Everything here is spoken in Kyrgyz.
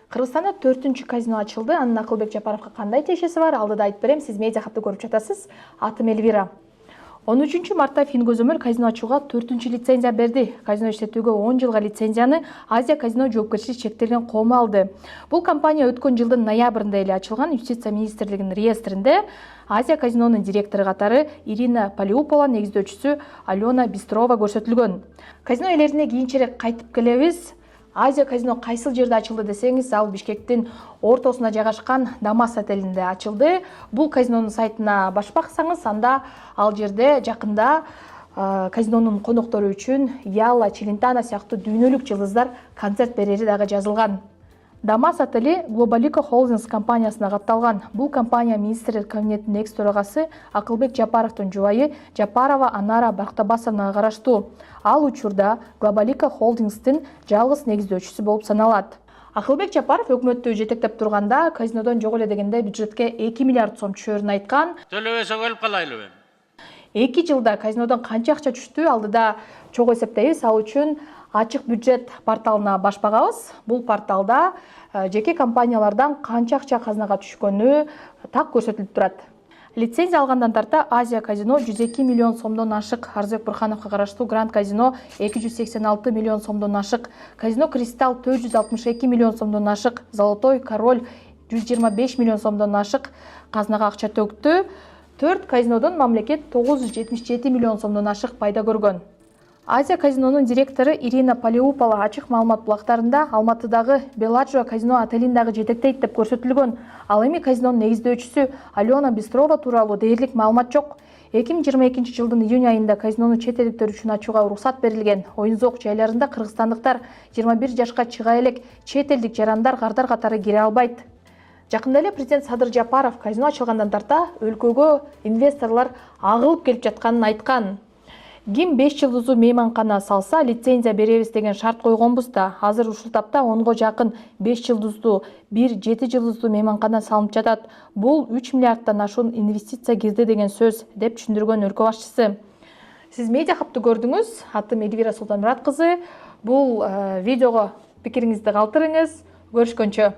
Кыргызстанда 4-чү казино ачылды. Анын Акылбек Жапаровго кандай тиешеси бар? Алдыда айтып берем. Сиз медиа хабты көрүп жатасыз. Атым Эльвира. 13 мартта Фингозөмөл казино ачууга 4-чү лицензия берди. Казино иштетүүгө 10 жылга лицензияны Азия казино жоопкерчилиги чектелген коому алды. Бул компания өткөн жылдын ноябрында эле ачылган. Юстиция министрлигинин реестринде Азия казинонун директору катары Ирина Полиупола, негиздөөчүсү Алена Бистрова көрсөтүлгөн. Казино ээлерине кийинчерээк кайтып келебиз. Азия казино кайсыл жерде ачылды десеңиз, ал Бишкектин ортосуна жайгашкан Дамас отелинде ачылды. Бул казинонун сайтына баш баксаңыз, анда ал жерде жакында казинонун коноктору үчүн Яла, Челентано сыяктуу дүйнөлүк жылдыздар концерт берери дагы жазылган. Дамас отели Глобалико Холдингс компаниясына катталган. Бул компания министрлер кабинетинин экс төрагасы Акылбек Жапаровдун жубайы Жапарова Анара Бактабасовнага караштуу. Ал учурда Глобалико Холдингстин жалгыз негиздөөчүсү болуп саналат. Акылбек Жапаров өкмөттү жетектеп турганда казинодон жок эле дегенде бюджетке 2 миллиард сом түшөрүн айткан. Төлөбөсөк өлүп калайлыбы? 2 жылда казинодон канча акча түштү, алдыда чогуу эсептейбиз. Ал үчүн ачык бюджет порталына баш багабыз. Бул порталда жеке компаниялардан канча акча казынага түшкөнү так көрсөтүлүп турат. Лицензия алгандан тарта Азия казино 102 миллион сомдон ашык, Арзыбек Бурхановго караштуу Гранд казино 286 миллион сомдон ашык, казино Кристалл 462 миллион сомдон ашык, Золотой Король 125 миллион сомдон ашык казынага акча төктү. 4 казинодон мамлекет 977 миллион сомдон ашык пайда көргөн. Азия казинонун директору Ирина Полиупола ачык маалымат булактарында Алматыдагы Беладжо казино отелин дагы жетектейт деп көрсөтүлгөн. Ал эми казинонун негиздөөчүсү Алена Бистрова тууралуу дээрлик маалымат жок. 2022 жылдын июнь айында казинону чет элдиктер үчүн ачууга уруксат берилген. Оюн-зоок жайларында кыргызстандыктар 21 жашка чыга элек чет элдик жарандар кардар катары кире албайт. Жакында эле президент Садыр Жапаров казино ачылгандан тарта өлкөгө инвесторлор агылып келип жатканын айткан. Ким 5 жылдыздуу мейманкана салса, лицензия беребиз деген шарт койгонбуз да. Азыр ушул тапта 10го жакын 5 жылдыздуу, 1-7 жылдыздуу мейманкана салынып жатат. Бул 3 миллиардтан ашуун инвестиция кирди деген сөз, деп түшүндүргөн өлкө башчысы. Сиз медиа хабты көрдүңүз. Атым Эльвира Султанмурат кызы. Бул видеого пикириңизди калтырыңыз. Көрүшкөнчө.